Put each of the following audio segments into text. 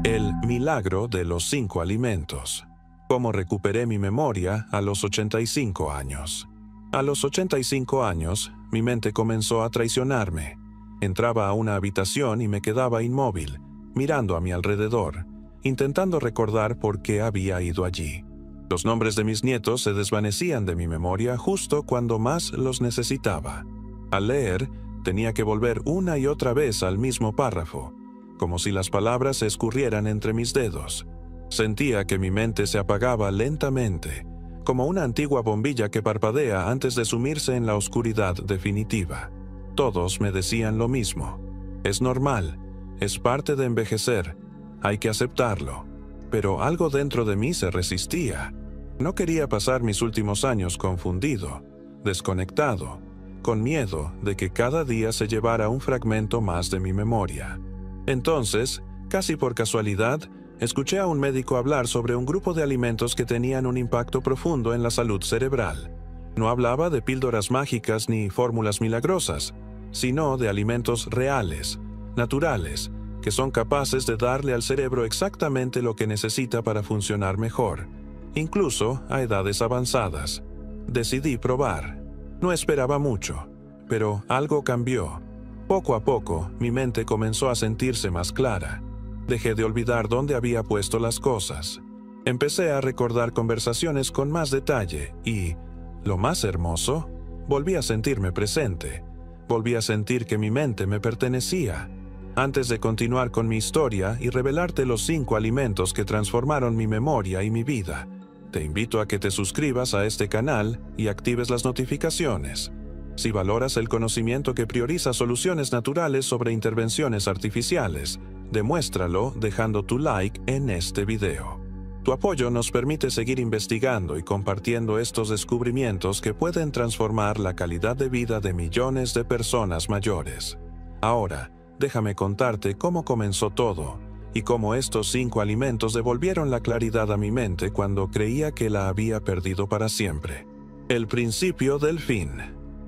El milagro de los 5 alimentos. Cómo recuperé mi memoria a los 85 años. A los 85 años, mi mente comenzó a traicionarme. Entraba a una habitación y me quedaba inmóvil, mirando a mi alrededor, intentando recordar por qué había ido allí. Los nombres de mis nietos se desvanecían de mi memoria justo cuando más los necesitaba. Al leer, tenía que volver una y otra vez al mismo párrafo, como si las palabras se escurrieran entre mis dedos. Sentía que mi mente se apagaba lentamente, como una antigua bombilla que parpadea antes de sumirse en la oscuridad definitiva. Todos me decían lo mismo. Es normal, es parte de envejecer, hay que aceptarlo. Pero algo dentro de mí se resistía. No quería pasar mis últimos años confundido, desconectado, con miedo de que cada día se llevara un fragmento más de mi memoria. Entonces, casi por casualidad, escuché a un médico hablar sobre un grupo de alimentos que tenían un impacto profundo en la salud cerebral. No hablaba de píldoras mágicas ni fórmulas milagrosas, sino de alimentos reales, naturales, que son capaces de darle al cerebro exactamente lo que necesita para funcionar mejor, incluso a edades avanzadas. Decidí probar. No esperaba mucho, pero algo cambió. Poco a poco, mi mente comenzó a sentirse más clara. Dejé de olvidar dónde había puesto las cosas. Empecé a recordar conversaciones con más detalle y, lo más hermoso, volví a sentirme presente. Volví a sentir que mi mente me pertenecía. Antes de continuar con mi historia y revelarte los 5 alimentos que transformaron mi memoria y mi vida, te invito a que te suscribas a este canal y actives las notificaciones. Si valoras el conocimiento que prioriza soluciones naturales sobre intervenciones artificiales, demuéstralo dejando tu like en este video. Tu apoyo nos permite seguir investigando y compartiendo estos descubrimientos que pueden transformar la calidad de vida de millones de personas mayores. Ahora, déjame contarte cómo comenzó todo y cómo estos 5 alimentos devolvieron la claridad a mi mente cuando creía que la había perdido para siempre. El principio del fin.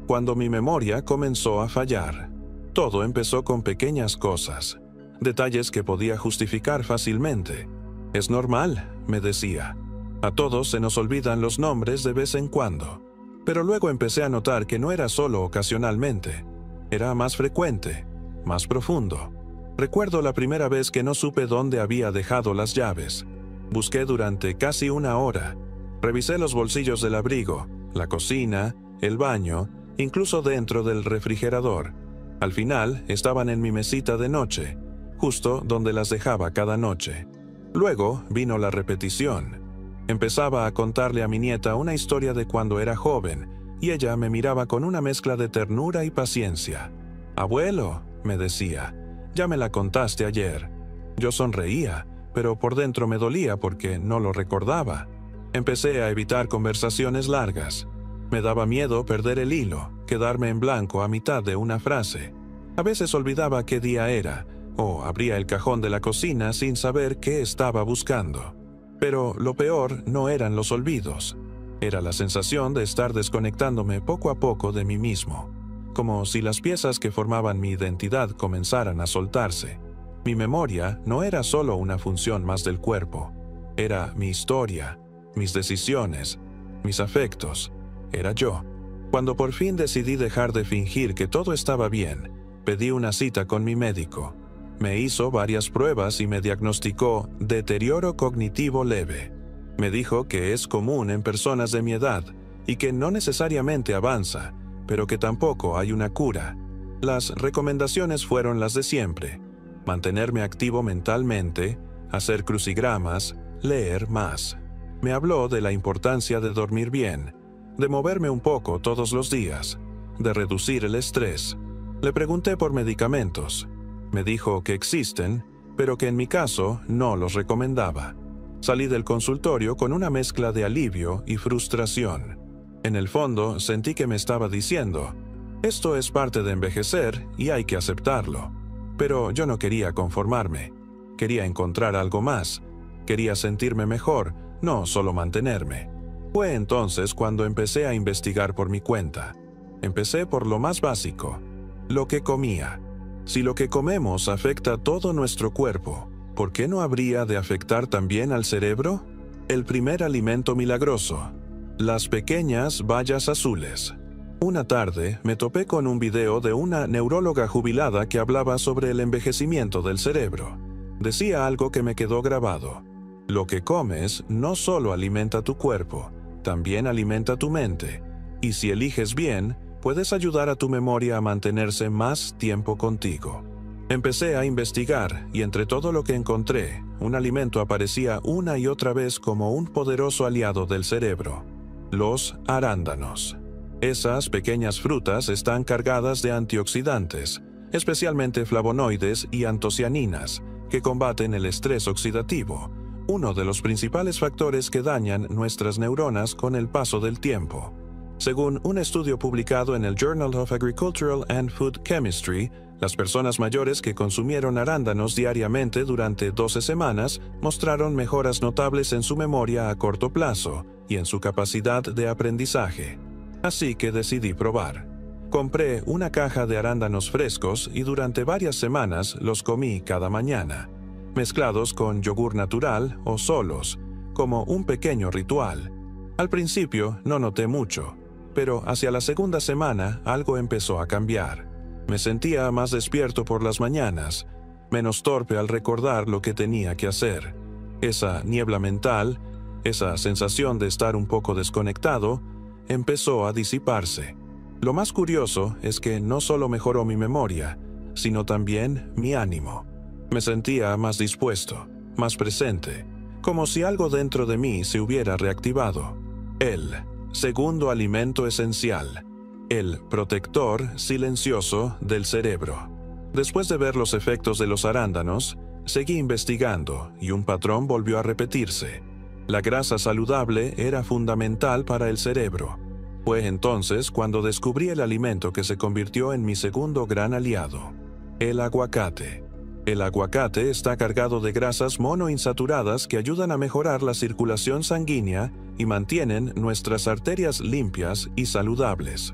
Cuando mi memoria comenzó a fallar. Todo empezó con pequeñas cosas, detalles que podía justificar fácilmente. Es normal, me decía. A todos se nos olvidan los nombres de vez en cuando. Pero luego empecé a notar que no era solo ocasionalmente, era más frecuente, más profundo. Recuerdo la primera vez que no supe dónde había dejado las llaves. Busqué durante casi 1 hora. Revisé los bolsillos del abrigo, la cocina, el baño, incluso dentro del refrigerador. Al final, estaban en mi mesita de noche, justo donde las dejaba cada noche. Luego vino la repetición. Empezaba a contarle a mi nieta una historia de cuando era joven, y ella me miraba con una mezcla de ternura y paciencia. «Abuelo», me decía, «ya me la contaste ayer». Yo sonreía, pero por dentro me dolía porque no lo recordaba. Empecé a evitar conversaciones largas. Me daba miedo perder el hilo, quedarme en blanco a mitad de una frase. A veces olvidaba qué día era, o abría el cajón de la cocina sin saber qué estaba buscando. Pero lo peor no eran los olvidos. Era la sensación de estar desconectándome poco a poco de mí mismo, como si las piezas que formaban mi identidad comenzaran a soltarse. Mi memoria no era solo una función más del cuerpo. Era mi historia, mis decisiones, mis afectos. Era yo. Cuando por fin decidí dejar de fingir que todo estaba bien, pedí una cita con mi médico. Me hizo varias pruebas y me diagnosticó deterioro cognitivo leve. Me dijo que es común en personas de mi edad y que no necesariamente avanza, pero que tampoco hay una cura. Las recomendaciones fueron las de siempre: mantenerme activo mentalmente, hacer crucigramas, leer más. Me habló de la importancia de dormir bien, de moverme un poco todos los días, de reducir el estrés. Le pregunté por medicamentos. Me dijo que existen, pero que en mi caso no los recomendaba. Salí del consultorio con una mezcla de alivio y frustración. En el fondo sentí que me estaba diciendo: esto es parte de envejecer y hay que aceptarlo. Pero yo no quería conformarme. Quería encontrar algo más. Quería sentirme mejor, no solo mantenerme. Fue entonces cuando empecé a investigar por mi cuenta. Empecé por lo más básico: lo que comía. Si lo que comemos afecta todo nuestro cuerpo, ¿por qué no habría de afectar también al cerebro? El primer alimento milagroso. Las pequeñas bayas azules. Una tarde me topé con un video de una neuróloga jubilada que hablaba sobre el envejecimiento del cerebro. Decía algo que me quedó grabado. Lo que comes no solo alimenta tu cuerpo, también alimenta tu mente. Y si eliges bien, puedes ayudar a tu memoria a mantenerse más tiempo contigo. Empecé a investigar y entre todo lo que encontré, un alimento aparecía una y otra vez como un poderoso aliado del cerebro: los arándanos. Esas pequeñas frutas están cargadas de antioxidantes, especialmente flavonoides y antocianinas, que combaten el estrés oxidativo, uno de los principales factores que dañan nuestras neuronas con el paso del tiempo. Según un estudio publicado en el Journal of Agricultural and Food Chemistry, las personas mayores que consumieron arándanos diariamente durante 12 semanas mostraron mejoras notables en su memoria a corto plazo y en su capacidad de aprendizaje. Así que decidí probar. Compré una caja de arándanos frescos y durante varias semanas los comí cada mañana, mezclados con yogur natural o solos, como un pequeño ritual. Al principio no noté mucho, pero hacia la segunda semana algo empezó a cambiar. Me sentía más despierto por las mañanas, menos torpe al recordar lo que tenía que hacer. Esa niebla mental, esa sensación de estar un poco desconectado, empezó a disiparse. Lo más curioso es que no solo mejoró mi memoria, sino también mi ánimo. Me sentía más dispuesto, más presente, como si algo dentro de mí se hubiera reactivado. El segundo alimento esencial. El protector silencioso del cerebro. Después de ver los efectos de los arándanos, seguí investigando y un patrón volvió a repetirse. La grasa saludable era fundamental para el cerebro. Fue entonces cuando descubrí el alimento que se convirtió en mi segundo gran aliado: el aguacate. El aguacate está cargado de grasas monoinsaturadas que ayudan a mejorar la circulación sanguínea y mantienen nuestras arterias limpias y saludables.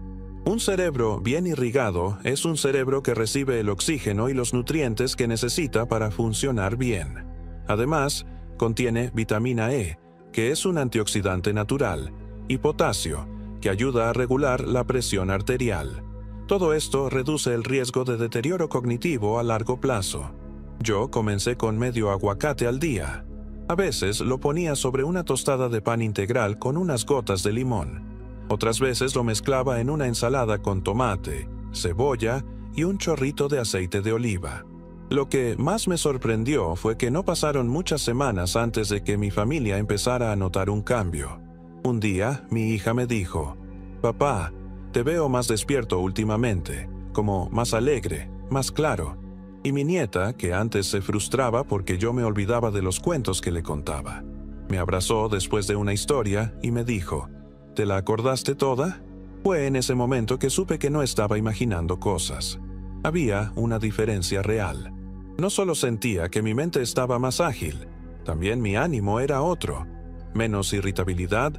Un cerebro bien irrigado es un cerebro que recibe el oxígeno y los nutrientes que necesita para funcionar bien. Además, contiene vitamina E, que es un antioxidante natural, y potasio, que ayuda a regular la presión arterial. Todo esto reduce el riesgo de deterioro cognitivo a largo plazo. Yo comencé con medio aguacate al día. A veces lo ponía sobre una tostada de pan integral con unas gotas de limón. Otras veces lo mezclaba en una ensalada con tomate, cebolla y un chorrito de aceite de oliva. Lo que más me sorprendió fue que no pasaron muchas semanas antes de que mi familia empezara a notar un cambio. Un día, mi hija me dijo: «Papá, te veo más despierto últimamente, como más alegre, más claro». Y mi nieta, que antes se frustraba porque yo me olvidaba de los cuentos que le contaba, me abrazó después de una historia y me dijo: «¿Te la acordaste toda?». Fue en ese momento que supe que no estaba imaginando cosas. Había una diferencia real. No solo sentía que mi mente estaba más ágil, también mi ánimo era otro. Menos irritabilidad,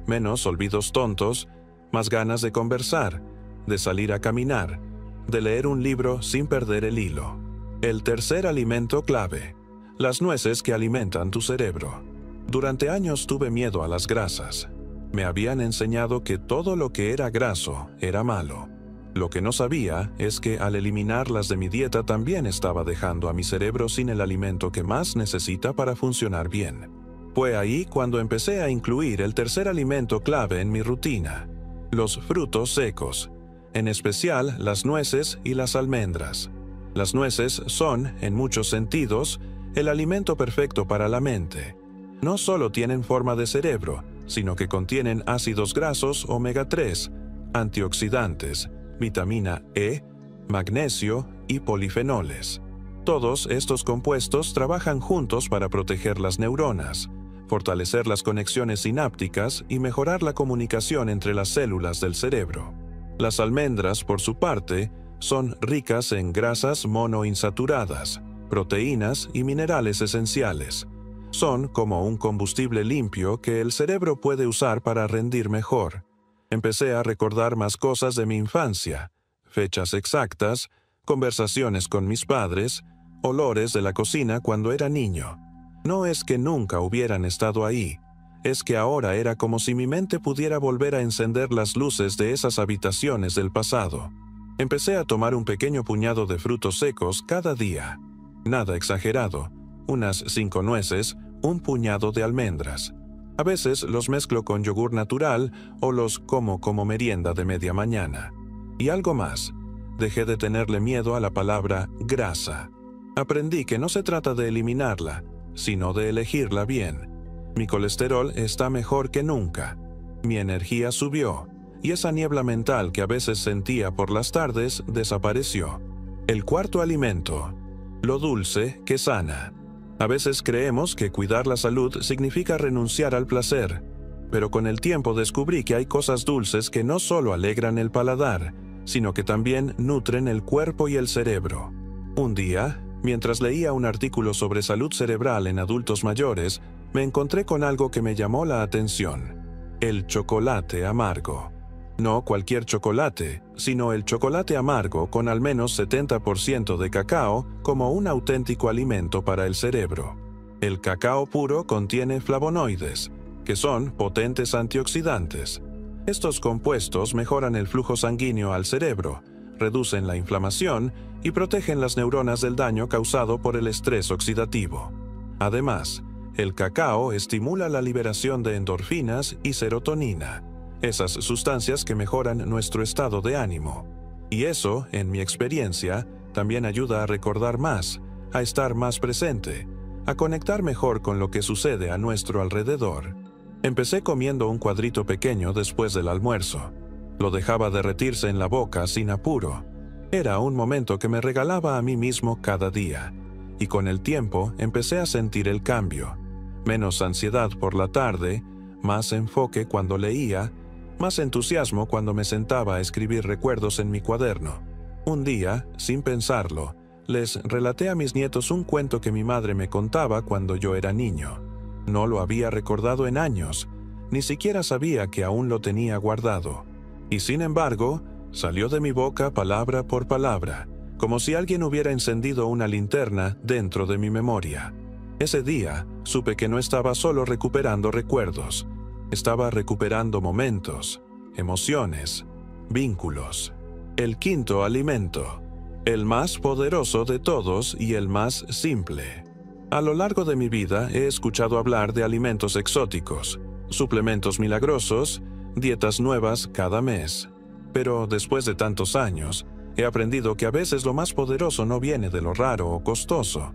menos olvidos tontos, más ganas de conversar, de salir a caminar, de leer un libro sin perder el hilo. El tercer alimento clave: las nueces que alimentan tu cerebro. Durante años tuve miedo a las grasas. Me habían enseñado que todo lo que era graso era malo. Lo que no sabía es que al eliminarlas de mi dieta también estaba dejando a mi cerebro sin el alimento que más necesita para funcionar bien. Fue ahí cuando empecé a incluir el tercer alimento clave en mi rutina: los frutos secos, en especial las nueces y las almendras. Las nueces son, en muchos sentidos, el alimento perfecto para la mente. No solo tienen forma de cerebro, sino que contienen ácidos grasos omega 3, antioxidantes, vitamina E, magnesio y polifenoles. Todos estos compuestos trabajan juntos para proteger las neuronas, fortalecer las conexiones sinápticas y mejorar la comunicación entre las células del cerebro. Las almendras, por su parte, son ricas en grasas monoinsaturadas, proteínas y minerales esenciales. Son como un combustible limpio que el cerebro puede usar para rendir mejor. Empecé a recordar más cosas de mi infancia, fechas exactas, conversaciones con mis padres, olores de la cocina cuando era niño. No es que nunca hubieran estado ahí, es que ahora era como si mi mente pudiera volver a encender las luces de esas habitaciones del pasado. Empecé a tomar un pequeño puñado de frutos secos cada día. Nada exagerado, unas 5 nueces, un puñado de almendras. A veces los mezclo con yogur natural o los como merienda de media mañana. Y algo más, dejé de tenerle miedo a la palabra grasa. Aprendí que no se trata de eliminarla, sino de elegirla bien. Mi colesterol está mejor que nunca. Mi energía subió, y esa niebla mental que a veces sentía por las tardes desapareció. El cuarto alimento, lo dulce que sana. A veces creemos que cuidar la salud significa renunciar al placer, pero con el tiempo descubrí que hay cosas dulces que no solo alegran el paladar, sino que también nutren el cuerpo y el cerebro. Un día, mientras leía un artículo sobre salud cerebral en adultos mayores, me encontré con algo que me llamó la atención: el chocolate amargo. No cualquier chocolate, sino el chocolate amargo con al menos 70% de cacao como un auténtico alimento para el cerebro. El cacao puro contiene flavonoides, que son potentes antioxidantes. Estos compuestos mejoran el flujo sanguíneo al cerebro, reducen la inflamación y protegen las neuronas del daño causado por el estrés oxidativo. Además, el cacao estimula la liberación de endorfinas y serotonina, esas sustancias que mejoran nuestro estado de ánimo. Y eso, en mi experiencia, también ayuda a recordar más, a estar más presente, a conectar mejor con lo que sucede a nuestro alrededor. Empecé comiendo un cuadrito pequeño después del almuerzo. Lo dejaba derretirse en la boca sin apuro. Era un momento que me regalaba a mí mismo cada día. Y con el tiempo empecé a sentir el cambio. Menos ansiedad por la tarde, más enfoque cuando leía, más entusiasmo cuando me sentaba a escribir recuerdos en mi cuaderno. Un día, sin pensarlo, les relaté a mis nietos un cuento que mi madre me contaba cuando yo era niño. No lo había recordado en años, ni siquiera sabía que aún lo tenía guardado. Y sin embargo, salió de mi boca palabra por palabra, como si alguien hubiera encendido una linterna dentro de mi memoria. Ese día, supe que no estaba solo recuperando recuerdos, estaba recuperando momentos, emociones, vínculos. El quinto alimento, el más poderoso de todos y el más simple. A lo largo de mi vida he escuchado hablar de alimentos exóticos, suplementos milagrosos, dietas nuevas cada mes. Pero después de tantos años, he aprendido que a veces lo más poderoso no viene de lo raro o costoso,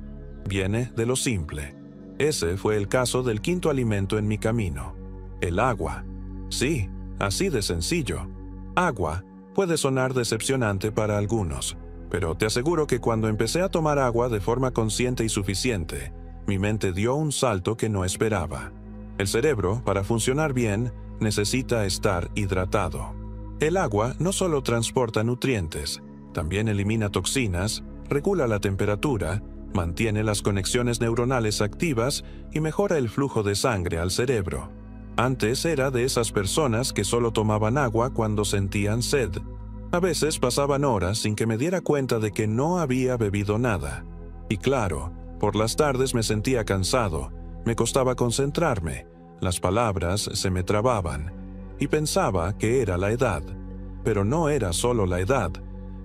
viene de lo simple. Ese fue el caso del quinto alimento en mi camino, el agua. Sí, así de sencillo. Agua puede sonar decepcionante para algunos, pero te aseguro que cuando empecé a tomar agua de forma consciente y suficiente, mi mente dio un salto que no esperaba. El cerebro, para funcionar bien, necesita estar hidratado. El agua no solo transporta nutrientes, también elimina toxinas, regula la temperatura, mantiene las conexiones neuronales activas y mejora el flujo de sangre al cerebro. Antes era de esas personas que solo tomaban agua cuando sentían sed. A veces pasaban horas sin que me diera cuenta de que no había bebido nada. Y claro, por las tardes me sentía cansado, me costaba concentrarme, las palabras se me trababan, y pensaba que era la edad. Pero no era solo la edad,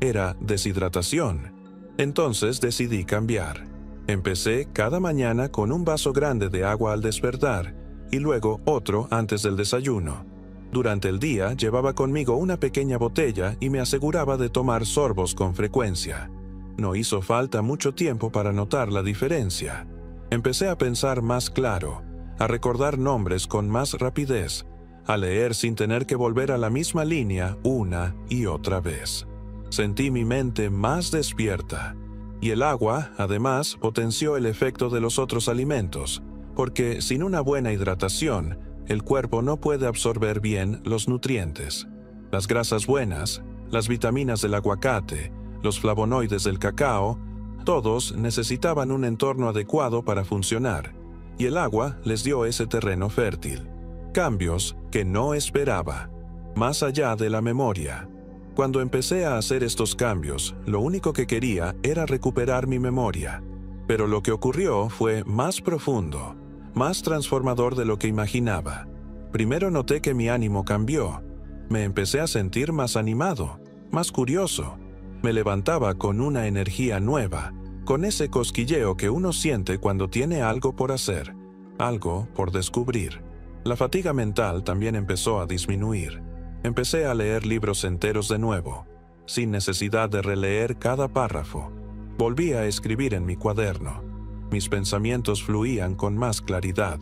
era deshidratación. Entonces decidí cambiar. Empecé cada mañana con un vaso grande de agua al despertar, y luego otro antes del desayuno. Durante el día llevaba conmigo una pequeña botella y me aseguraba de tomar sorbos con frecuencia. No hizo falta mucho tiempo para notar la diferencia. Empecé a pensar más claro, a recordar nombres con más rapidez, a leer sin tener que volver a la misma línea una y otra vez. Sentí mi mente más despierta. Y el agua, además, potenció el efecto de los otros alimentos, porque sin una buena hidratación, el cuerpo no puede absorber bien los nutrientes. Las grasas buenas, las vitaminas del aguacate, los flavonoides del cacao, todos necesitaban un entorno adecuado para funcionar, y el agua les dio ese terreno fértil. Cambios que no esperaba, más allá de la memoria. Cuando empecé a hacer estos cambios, lo único que quería era recuperar mi memoria. Pero lo que ocurrió fue más profundo, más transformador de lo que imaginaba. Primero noté que mi ánimo cambió. Me empecé a sentir más animado, más curioso. Me levantaba con una energía nueva, con ese cosquilleo que uno siente cuando tiene algo por hacer, algo por descubrir. La fatiga mental también empezó a disminuir. Empecé a leer libros enteros de nuevo, sin necesidad de releer cada párrafo. Volví a escribir en mi cuaderno. Mis pensamientos fluían con más claridad.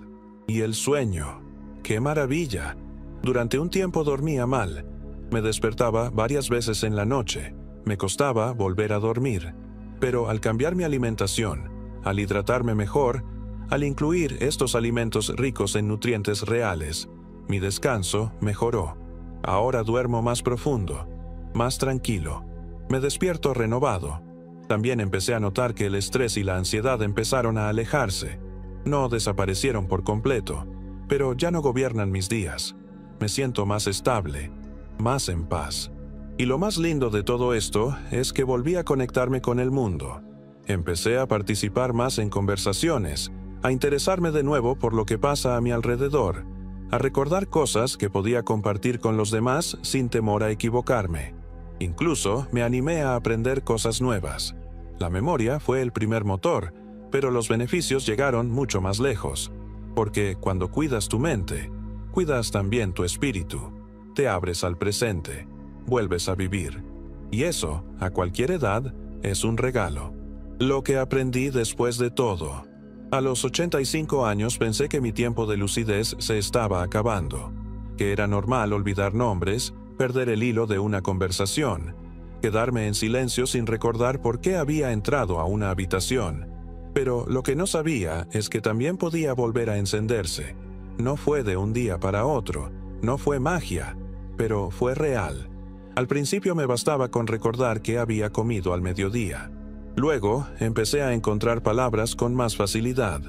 Y el sueño. ¡Qué maravilla! Durante un tiempo dormía mal. Me despertaba varias veces en la noche. Me costaba volver a dormir. Pero al cambiar mi alimentación, al hidratarme mejor, al incluir estos alimentos ricos en nutrientes reales, mi descanso mejoró. Ahora duermo más profundo, más tranquilo. Me despierto renovado. También empecé a notar que el estrés y la ansiedad empezaron a alejarse. No desaparecieron por completo, pero ya no gobiernan mis días. Me siento más estable, más en paz. Y lo más lindo de todo esto es que volví a conectarme con el mundo. Empecé a participar más en conversaciones, a interesarme de nuevo por lo que pasa a mi alrededor, a recordar cosas que podía compartir con los demás sin temor a equivocarme. Incluso me animé a aprender cosas nuevas. La memoria fue el primer motor, pero los beneficios llegaron mucho más lejos. Porque cuando cuidas tu mente, cuidas también tu espíritu. Te abres al presente, vuelves a vivir. Y eso, a cualquier edad, es un regalo. Lo que aprendí después de todo. A los 85 años pensé que mi tiempo de lucidez se estaba acabando, que era normal olvidar nombres, perder el hilo de una conversación, quedarme en silencio sin recordar por qué había entrado a una habitación. Pero lo que no sabía es que también podía volver a encenderse. No fue de un día para otro, no fue magia, pero fue real. Al principio me bastaba con recordar qué había comido al mediodía. Luego empecé a encontrar palabras con más facilidad,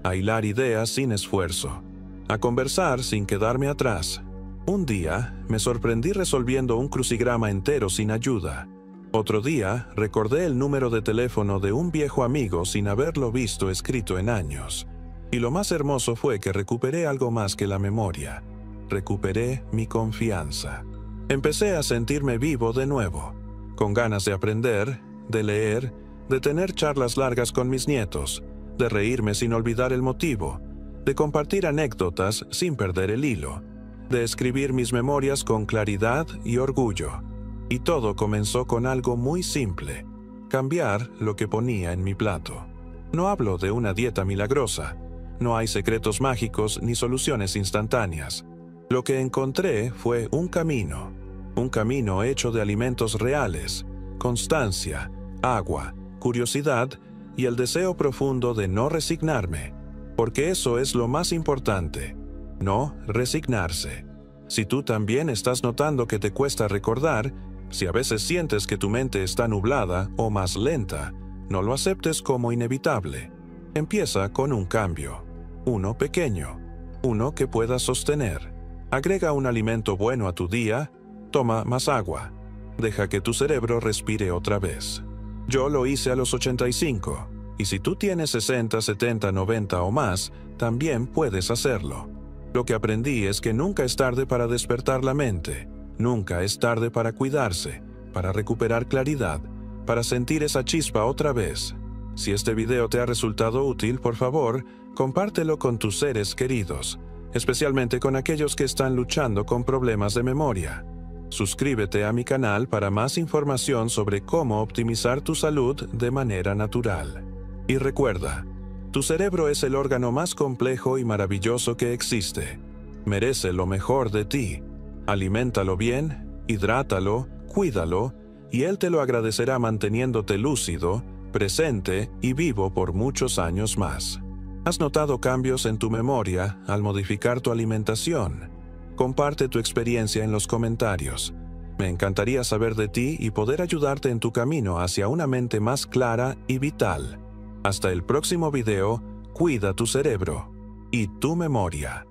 a hilar ideas sin esfuerzo, a conversar sin quedarme atrás. Un día me sorprendí resolviendo un crucigrama entero sin ayuda. Otro día recordé el número de teléfono de un viejo amigo sin haberlo visto escrito en años. Y lo más hermoso fue que recuperé algo más que la memoria. Recuperé mi confianza. Empecé a sentirme vivo de nuevo, con ganas de aprender, de leer, de tener charlas largas con mis nietos, de reírme sin olvidar el motivo, de compartir anécdotas sin perder el hilo, de escribir mis memorias con claridad y orgullo. Y todo comenzó con algo muy simple: cambiar lo que ponía en mi plato. No hablo de una dieta milagrosa. No hay secretos mágicos ni soluciones instantáneas. Lo que encontré fue un camino hecho de alimentos reales, constancia, agua, curiosidad y el deseo profundo de no resignarme, porque eso es lo más importante, no resignarse. Si tú también estás notando que te cuesta recordar, si a veces sientes que tu mente está nublada o más lenta, no lo aceptes como inevitable. Empieza con un cambio, uno pequeño, uno que puedas sostener. Agrega un alimento bueno a tu día, toma más agua, deja que tu cerebro respire otra vez. Yo lo hice a los 85, y si tú tienes 60, 70, 90 o más, también puedes hacerlo. Lo que aprendí es que nunca es tarde para despertar la mente, nunca es tarde para cuidarse, para recuperar claridad, para sentir esa chispa otra vez. Si este video te ha resultado útil, por favor, compártelo con tus seres queridos, especialmente con aquellos que están luchando con problemas de memoria. Suscríbete a mi canal para más información sobre cómo optimizar tu salud de manera natural. Y recuerda, tu cerebro es el órgano más complejo y maravilloso que existe. Merece lo mejor de ti. Aliméntalo bien, hidrátalo, cuídalo, y él te lo agradecerá manteniéndote lúcido, presente y vivo por muchos años más. ¿Has notado cambios en tu memoria al modificar tu alimentación? Comparte tu experiencia en los comentarios. Me encantaría saber de ti y poder ayudarte en tu camino hacia una mente más clara y vital. Hasta el próximo video, cuida tu cerebro y tu memoria.